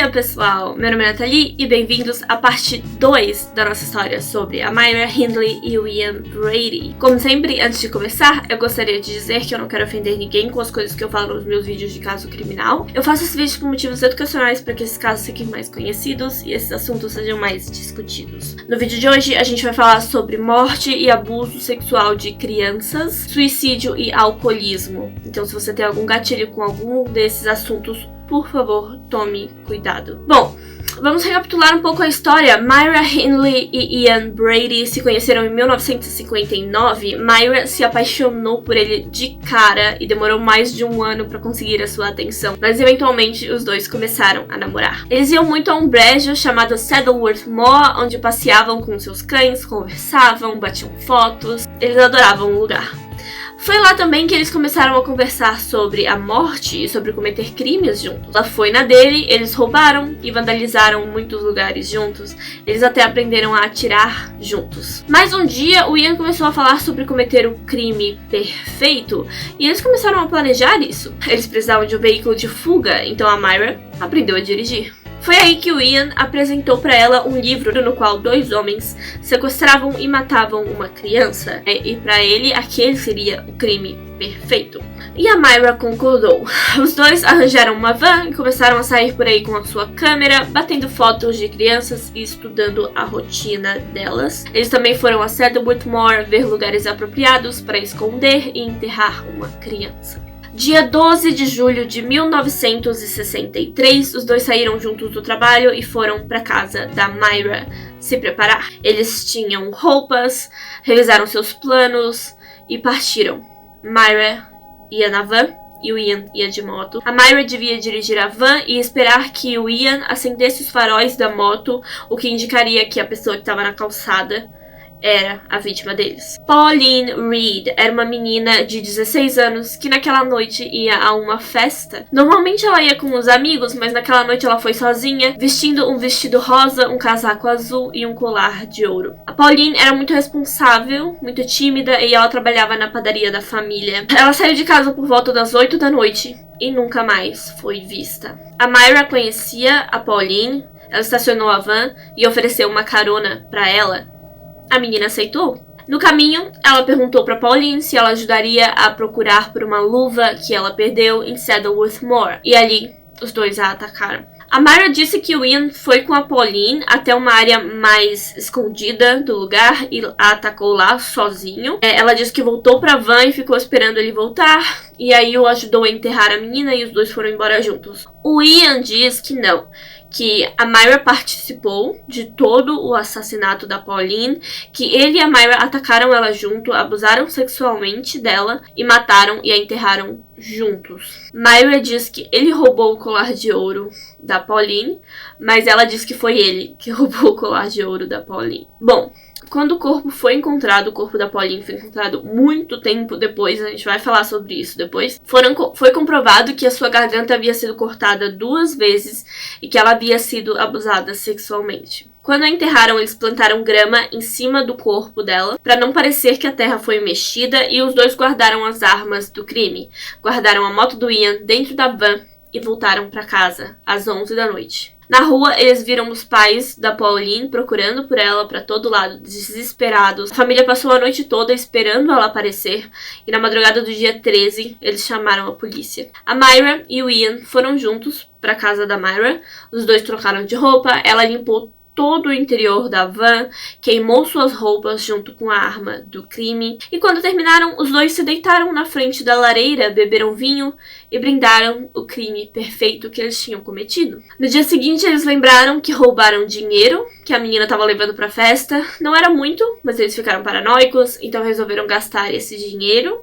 dia, pessoal! Meu nome é Nathalie e bem-vindos à parte 2 da nossa história sobre a Myra Hindley e o Ian Brady. Como sempre, antes de começar, eu gostaria de dizer que eu não quero ofender ninguém com as coisas que eu falo nos meus vídeos de caso criminal. Eu faço esse vídeo por motivos educacionais para que esses casos fiquem mais conhecidos e esses assuntos sejam mais discutidos. No vídeo de hoje, a gente vai falar sobre morte e abuso sexual de crianças, suicídio e alcoolismo. Então, se você tem algum gatilho com algum desses assuntos, por favor, tome cuidado. Bom, vamos recapitular um pouco a história. Myra Hindley e Ian Brady se conheceram em 1959. Myra se apaixonou por ele de cara e demorou mais de um ano para conseguir a sua atenção, mas eventualmente os dois começaram a namorar. Eles iam muito a um brejo chamado Saddleworth Moor, onde passeavam com seus cães, conversavam, batiam fotos. Eles adoravam o lugar. Foi lá também que eles começaram a conversar sobre a morte e sobre cometer crimes juntos. Ela foi na dele, eles roubaram e vandalizaram muitos lugares juntos. Eles até aprenderam a atirar juntos. Mas um dia, o Ian começou a falar sobre cometer o crime perfeito e eles começaram a planejar isso. Eles precisavam de um veículo de fuga, então a Myra aprendeu a dirigir. Foi aí que o Ian apresentou para ela um livro no qual dois homens sequestravam e matavam uma criança. E para ele, aquele seria o crime perfeito. E a Myra concordou. Os dois arranjaram uma van e começaram a sair por aí com a sua câmera, batendo fotos de crianças e estudando a rotina delas. Eles também foram a Saddleworth Moor ver lugares apropriados para esconder e enterrar uma criança. Dia 12 de julho de 1963, os dois saíram juntos do trabalho e foram para casa da Myra se preparar. Eles tinham roupas, revisaram seus planos e partiram. Myra ia na van e o Ian ia de moto. A Myra devia dirigir a van e esperar que o Ian acendesse os faróis da moto, o que indicaria que a pessoa que estava na calçada era a vítima deles. Pauline Reed era uma menina de 16 anos que naquela noite ia a uma festa. Normalmente ela ia com os amigos, mas naquela noite ela foi sozinha, vestindo um vestido rosa, um casaco azul e um colar de ouro. A Pauline era muito responsável, muito tímida e ela trabalhava na padaria da família. Ela saiu de casa por volta das 8 da noite e nunca mais foi vista. A Myra conhecia a Pauline, ela estacionou a van e ofereceu uma carona para ela. A menina aceitou. No caminho, ela perguntou para Pauline se ela ajudaria a procurar por uma luva que ela perdeu em Saddleworth Moor. E ali, os dois a atacaram. A Myra disse que o Ian foi com a Pauline até uma área mais escondida do lugar e a atacou lá sozinho. Ela disse que voltou para a van e ficou esperando ele voltar. E aí o ajudou a enterrar a menina e os dois foram embora juntos. O Ian diz que não, que a Myra participou de todo o assassinato da Pauline, que ele e a Myra atacaram ela junto, abusaram sexualmente dela e mataram e a enterraram juntos. Myra diz que ele roubou o colar de ouro da Pauline, mas ela diz que foi ele que roubou o colar de ouro da Pauline. Bom, quando o corpo foi encontrado, o corpo da Pauline foi encontrado muito tempo depois, a gente vai falar sobre isso depois, foi comprovado que a sua garganta havia sido cortada 2 vezes e que ela havia sido abusada sexualmente. Quando a enterraram, eles plantaram grama em cima do corpo dela, para não parecer que a terra foi mexida, e os dois guardaram as armas do crime. Guardaram a moto do Ian dentro da van e voltaram para casa às 11 da noite. Na rua, eles viram os pais da Pauline procurando por ela para todo lado, desesperados. A família passou a noite toda esperando ela aparecer e na madrugada do dia 13, eles chamaram a polícia. A Myra e o Ian foram juntos para a casa da Myra. Os dois trocaram de roupa, ela limpou todo o interior da van, queimou suas roupas junto com a arma do crime. E quando terminaram, os dois se deitaram na frente da lareira, beberam vinho e brindaram o crime perfeito que eles tinham cometido. No dia seguinte, eles lembraram que roubaram dinheiro que a menina estava levando para a festa. Não era muito, mas eles ficaram paranoicos, então resolveram gastar esse dinheiro.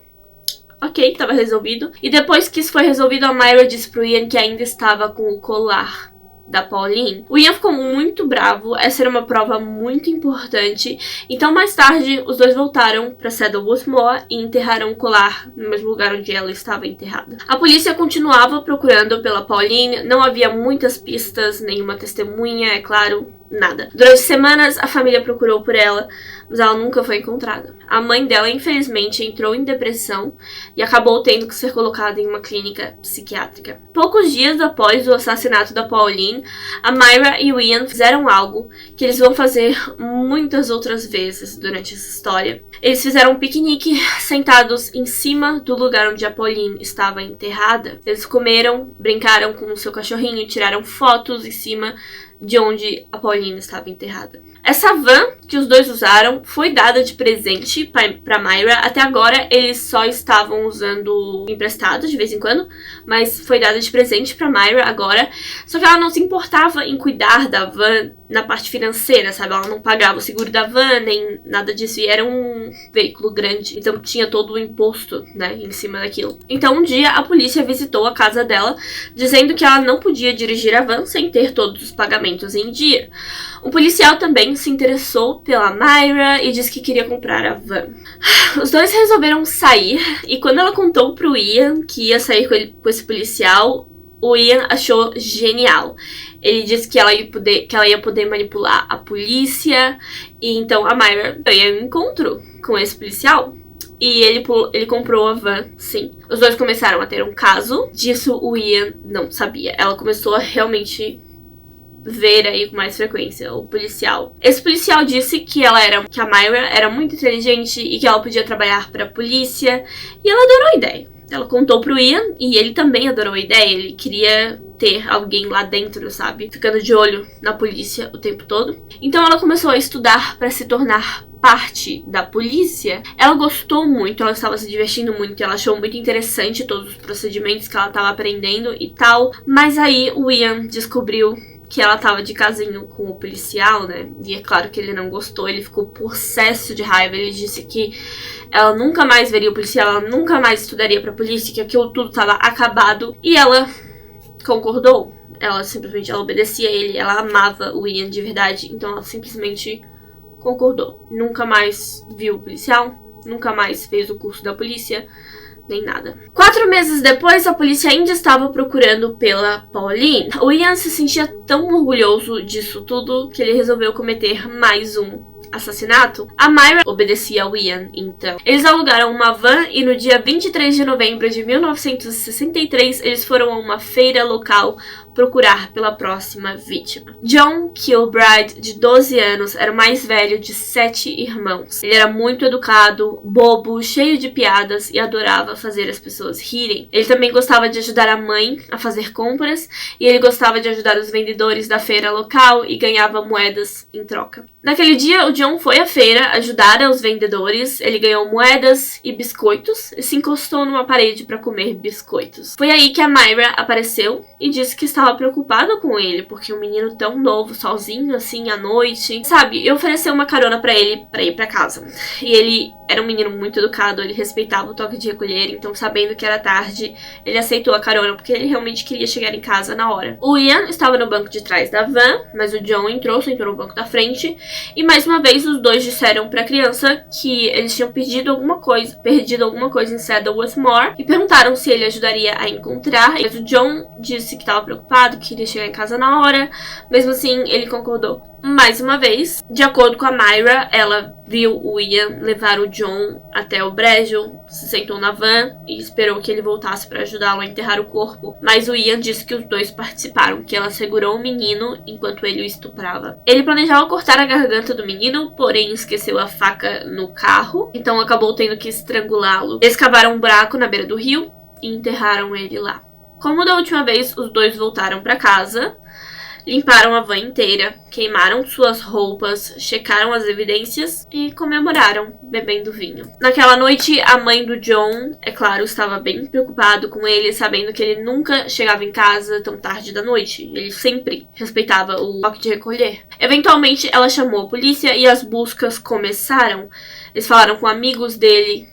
Ok, estava resolvido. E depois que isso foi resolvido, a Myra disse pro Ian que ainda estava com o colar da Pauline. O Ian ficou muito bravo, essa era uma prova muito importante, então mais tarde os dois voltaram para Saddleworth Moor e enterraram o colar no mesmo lugar onde ela estava enterrada. A polícia continuava procurando pela Pauline, não havia muitas pistas, nenhuma testemunha, é claro, nada. Durante semanas, a família procurou por ela, mas ela nunca foi encontrada. A mãe dela, infelizmente, entrou em depressão e acabou tendo que ser colocada em uma clínica psiquiátrica. Poucos dias após o assassinato da Pauline, a Myra e o Ian fizeram algo que eles vão fazer muitas outras vezes durante essa história. Eles fizeram um piquenique sentados em cima do lugar onde a Pauline estava enterrada. Eles comeram, brincaram com o seu cachorrinho e tiraram fotos em cima de onde a Pauline estava enterrada. Essa van que os dois usaram foi dada de presente para Myra. Até agora eles só estavam usando emprestado de vez em quando, mas foi dada de presente para Myra agora. Só que ela não se importava em cuidar da van na parte financeira, sabe? Ela não pagava o seguro da van, nem nada disso. E era um veículo grande, então tinha todo o imposto, né, em cima daquilo. Então um dia a polícia visitou a casa dela, dizendo que ela não podia dirigir a van sem ter todos os pagamentos em dia. Um policial também se interessou pela Myra e disse que queria comprar a van. Os dois resolveram sair e quando ela contou pro Ian que ia sair com esse policial, o Ian achou genial. Ele disse que ela ia poder manipular a polícia e então a Myra ia ao encontro com esse policial. E ele comprou a van, sim. Os dois começaram a ter um caso. Disso o Ian não sabia. Ela começou a realmente ver aí com mais frequência o policial. Esse policial disse que a Myra era muito inteligente e que ela podia trabalhar para a polícia. E ela adorou a ideia. Ela contou pro Ian e ele também adorou a ideia. Ele queria ter alguém lá dentro, sabe? Ficando de olho na polícia o tempo todo. Então ela começou a estudar para se tornar parte da polícia. Ela gostou muito, ela estava se divertindo muito, ela achou muito interessante todos os procedimentos que ela estava aprendendo e tal. Mas aí o Ian descobriu que ela tava de casinho com o policial, né? E é claro que ele não gostou, ele ficou possesso de raiva. Ele disse que ela nunca mais veria o policial, ela nunca mais estudaria pra polícia, que aquilo tudo tava acabado. E ela concordou. Ela obedecia a ele, ela amava o Ian de verdade, então ela simplesmente concordou. Nunca mais viu o policial, nunca mais fez o curso da polícia, nem nada. 4 meses depois, a polícia ainda estava procurando pela Pauline. O Ian se sentia tão orgulhoso disso tudo que ele resolveu cometer mais um assassinato. A Myra obedecia ao Ian, então. Eles alugaram uma van e no dia 23 de novembro de 1963, eles foram a uma feira local procurar pela próxima vítima. John Kilbride, de 12 anos, era o mais velho de 7 irmãos. Ele era muito educado, bobo, cheio de piadas e adorava fazer as pessoas rirem. Ele também gostava de ajudar a mãe a fazer compras e ele gostava de ajudar os vendedores da feira local e ganhava moedas em troca. Naquele dia, o John foi à feira ajudar os vendedores. Ele ganhou moedas e biscoitos e se encostou numa parede para comer biscoitos. Foi aí que a Myra apareceu e disse que estava preocupada com ele, porque um menino tão novo, sozinho assim à noite, sabe, e ofereceu uma carona pra ele pra ir pra casa. E ele era um menino muito educado, ele respeitava o toque de recolher, então sabendo que era tarde, ele aceitou a carona porque ele realmente queria chegar em casa na hora. O Ian estava no banco de trás da van, mas o John sentou no banco da frente, e mais uma vez os dois disseram pra criança que eles tinham perdido alguma coisa em Saddleworth Moor, e perguntaram se ele ajudaria a encontrar, mas o John disse que estava preocupado, que queria chegar em casa na hora. Mesmo assim, ele concordou. Mais uma vez, de acordo com a Myra, ela viu o Ian levar o John até o brejo, se sentou na van e esperou que ele voltasse para ajudá-lo a enterrar o corpo. Mas o Ian disse que os dois participaram, que ela segurou o menino enquanto ele o estuprava. Ele planejava cortar a garganta do menino, porém esqueceu a faca no carro, então acabou tendo que estrangulá-lo. Eles cavaram um buraco na beira do rio e enterraram ele lá. Como da última vez, os dois voltaram para casa, limparam a van inteira, queimaram suas roupas, checaram as evidências e comemoraram, bebendo vinho. Naquela noite, a mãe do John, é claro, estava bem preocupado com ele, sabendo que ele nunca chegava em casa tão tarde da noite. Ele sempre respeitava o toque de recolher. Eventualmente, ela chamou a polícia e as buscas começaram. Eles falaram com amigos dele.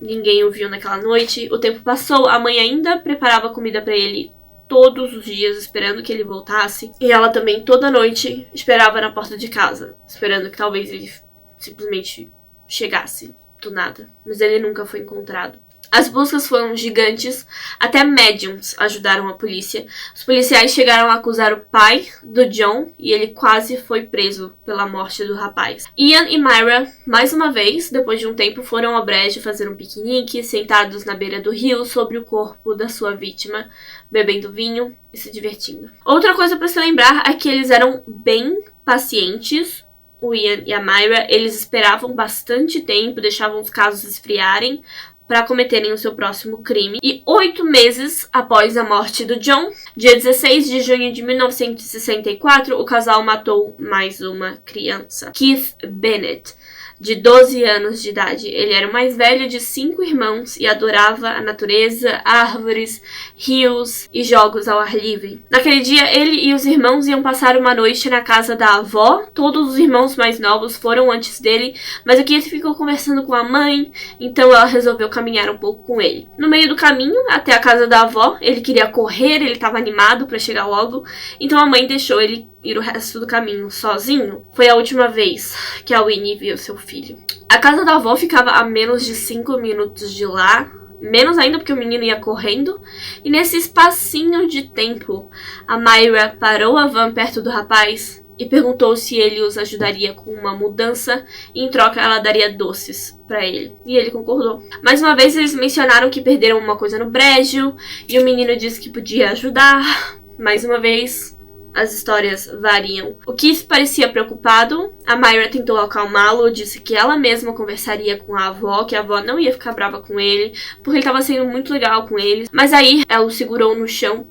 Ninguém o viu naquela noite. O tempo passou, a mãe ainda preparava comida pra ele todos os dias, esperando que ele voltasse. E ela também, toda noite, esperava na porta de casa, esperando que talvez ele simplesmente chegasse do nada. Mas ele nunca foi encontrado. As buscas foram gigantes, até médiums ajudaram a polícia. Os policiais chegaram a acusar o pai do John e ele quase foi preso pela morte do rapaz. Ian e Myra, mais uma vez, depois de um tempo, foram ao brejo fazer um piquenique, sentados na beira do rio sobre o corpo da sua vítima, bebendo vinho e se divertindo. Outra coisa para se lembrar é que eles eram bem pacientes. O Ian e a Myra, eles esperavam bastante tempo, deixavam os casos esfriarem para cometerem o seu próximo crime. E 8 meses após a morte do John, dia 16 de junho de 1964, o casal matou mais uma criança, Keith Bennett, de 12 anos de idade. Ele era o mais velho de 5 irmãos e adorava a natureza, árvores, rios e jogos ao ar livre. Naquele dia, ele e os irmãos iam passar uma noite na casa da avó. Todos os irmãos mais novos foram antes dele, mas o Keith ficou conversando com a mãe, então ela resolveu caminhar um pouco com ele. No meio do caminho, até a casa da avó, ele queria correr, ele estava animado para chegar logo, então a mãe deixou ele ir o resto do caminho sozinho. Foi a última vez que a Winnie viu seu filho. A casa da avó ficava a menos de 5 minutos de lá, menos ainda porque o menino ia correndo, e nesse espacinho de tempo, a Myra parou a van perto do rapaz e perguntou se ele os ajudaria com uma mudança e em troca ela daria doces pra ele. E ele concordou. Mais uma vez eles mencionaram que perderam uma coisa no brejo e o menino disse que podia ajudar. Mais uma vez as histórias variam. O Keith parecia preocupado. A Myra tentou acalmá-lo, disse que ela mesma conversaria com a avó, que a avó não ia ficar brava com ele, porque ele estava sendo muito legal com eles. Mas aí ela o segurou no chão,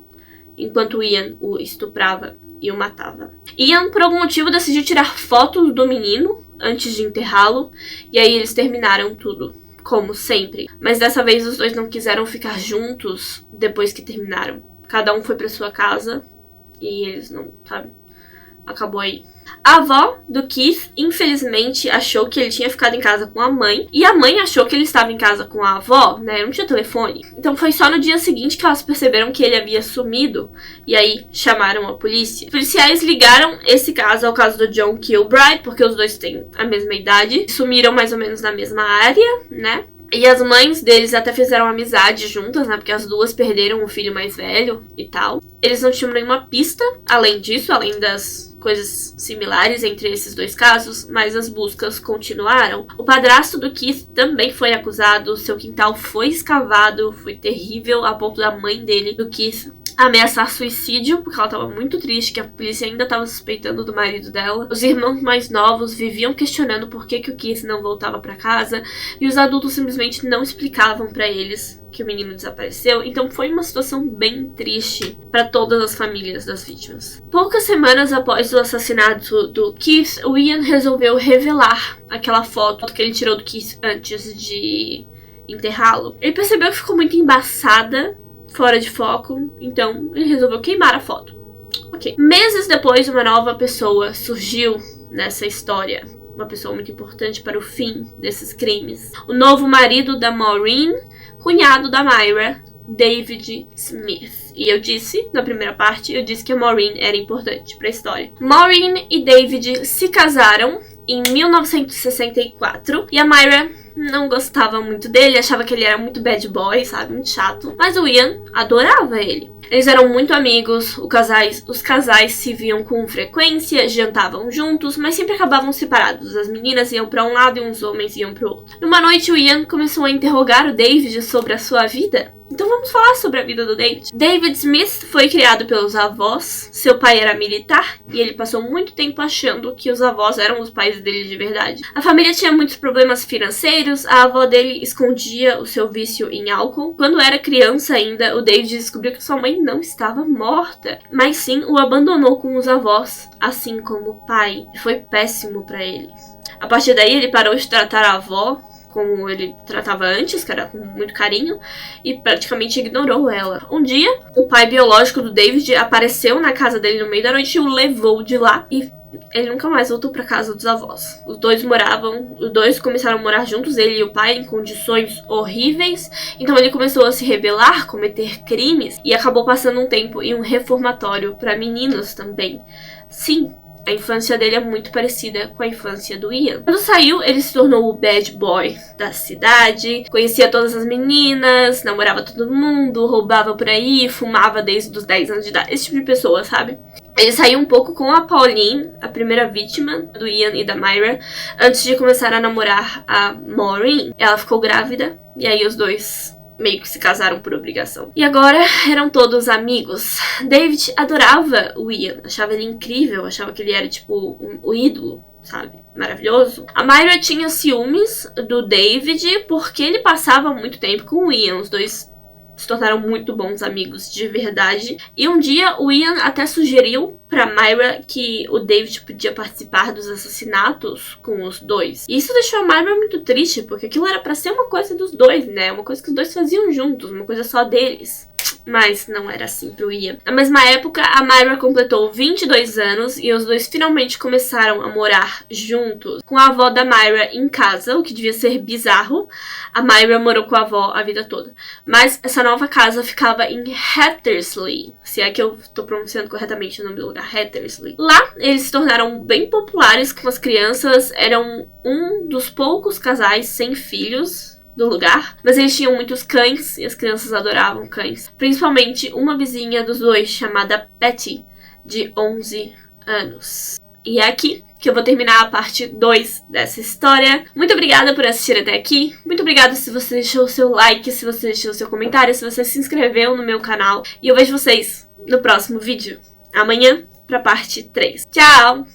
enquanto Ian o estuprava e o matava. Ian, por algum motivo, decidiu tirar fotos do menino antes de enterrá-lo, e aí eles terminaram tudo, como sempre. Mas dessa vez os dois não quiseram ficar juntos depois que terminaram. Cada um foi para sua casa. E eles não, sabe? Acabou aí. A avó do Keith, infelizmente, achou que ele tinha ficado em casa com a mãe. E a mãe achou que ele estava em casa com a avó, né? Não tinha telefone. Então foi só no dia seguinte que elas perceberam que ele havia sumido. E aí chamaram a polícia. Os policiais ligaram esse caso ao caso do John Kilbride, porque os dois têm a mesma idade. Sumiram mais ou menos na mesma área, né? E as mães deles até fizeram amizade juntas, né? Porque as duas perderam o filho mais velho e tal. Eles não tinham nenhuma pista, além disso, além das coisas similares entre esses dois casos, mas as buscas continuaram. O padrasto do Keith também foi acusado, seu quintal foi escavado, foi terrível, a ponto da mãe dele, do Keith, ameaçar suicídio, porque ela estava muito triste que a polícia ainda estava suspeitando do marido dela. Os irmãos mais novos viviam questionando por que o Keith não voltava para casa, e os adultos simplesmente não explicavam para eles que o menino desapareceu. Então foi uma situação bem triste para todas as famílias das vítimas. Poucas semanas após o assassinato do Keith, o Ian resolveu revelar aquela foto que ele tirou do Keith antes de enterrá-lo. Ele percebeu que ficou muito embaçada, fora de foco, então ele resolveu queimar a foto. Ok. Meses depois, uma nova pessoa surgiu nessa história. Uma pessoa muito importante para o fim desses crimes. O novo marido da Maureen, cunhado da Myra, David Smith. E eu disse, na primeira parte, eu disse que a Maureen era importante para a história. Maureen e David se casaram em 1964 e a Myra não gostava muito dele, achava que ele era muito bad boy, sabe, muito chato. Mas o Ian adorava ele. Eles eram muito amigos, os casais se viam com frequência, jantavam juntos, mas sempre acabavam separados. As meninas iam para um lado e os homens iam para o outro. Numa noite, o Ian começou a interrogar o David sobre a sua vida. Então vamos falar sobre a vida do David. David Smith foi criado pelos avós. Seu pai era militar e ele passou muito tempo achando que os avós eram os pais dele de verdade. A família tinha muitos problemas financeiros. A avó dele escondia o seu vício em álcool. Quando era criança ainda, o David descobriu que sua mãe não estava morta, mas sim o abandonou com os avós, assim como o pai. Foi péssimo para ele. A partir daí, ele parou de tratar a avó como ele tratava antes, que era com muito carinho, e praticamente ignorou ela. Um dia, o pai biológico do David apareceu na casa dele no meio da noite e o levou de lá, e ele nunca mais voltou para casa dos avós. Os dois começaram a morar juntos, ele e o pai, em condições horríveis. Então ele começou a se rebelar, cometer crimes, e acabou passando um tempo em um reformatório para meninos também. Sim, A infância dele é muito parecida com a infância do Ian. Quando saiu, ele se tornou o bad boy da cidade, conhecia todas as meninas, namorava todo mundo, roubava por aí, fumava desde os 10 anos de idade, esse tipo de pessoa, sabe? Ele saiu um pouco com a Pauline, a primeira vítima do Ian e da Myra, antes de começar a namorar a Maureen. Ela ficou grávida, e aí os dois meio que se casaram por obrigação. E agora eram todos amigos. David adorava o Ian, achava ele incrível, achava que ele era tipo o ídolo, sabe? Maravilhoso. A Myra tinha ciúmes do David porque ele passava muito tempo com o Ian. Os dois se tornaram muito bons amigos de verdade. E um dia o Ian até sugeriu pra Myra que o David podia participar dos assassinatos com os dois. E isso deixou a Myra muito triste, porque aquilo era pra ser uma coisa dos dois, né? Uma coisa que os dois faziam juntos, uma coisa só deles. Mas não era assim pro Ian. Na mesma época, a Myra completou 22 anos e os dois finalmente começaram a morar juntos com a avó da Myra em casa, o que devia ser bizarro. A Myra morou com a avó a vida toda. Mas essa nova casa ficava em Hattersley, se é que eu tô pronunciando corretamente o nome do lugar, Hattersley. Lá, eles se tornaram bem populares com as crianças, eram um dos poucos casais sem filhos do lugar, mas eles tinham muitos cães e as crianças adoravam cães. Principalmente uma vizinha dos dois, chamada Patty, de 11 anos. E é aqui que eu vou terminar a parte 2 dessa história. Muito obrigada por assistir até aqui. Muito obrigada se você deixou o seu like, se você deixou o seu comentário, se você se inscreveu no meu canal. E eu vejo vocês no próximo vídeo, amanhã, pra parte 3. Tchau!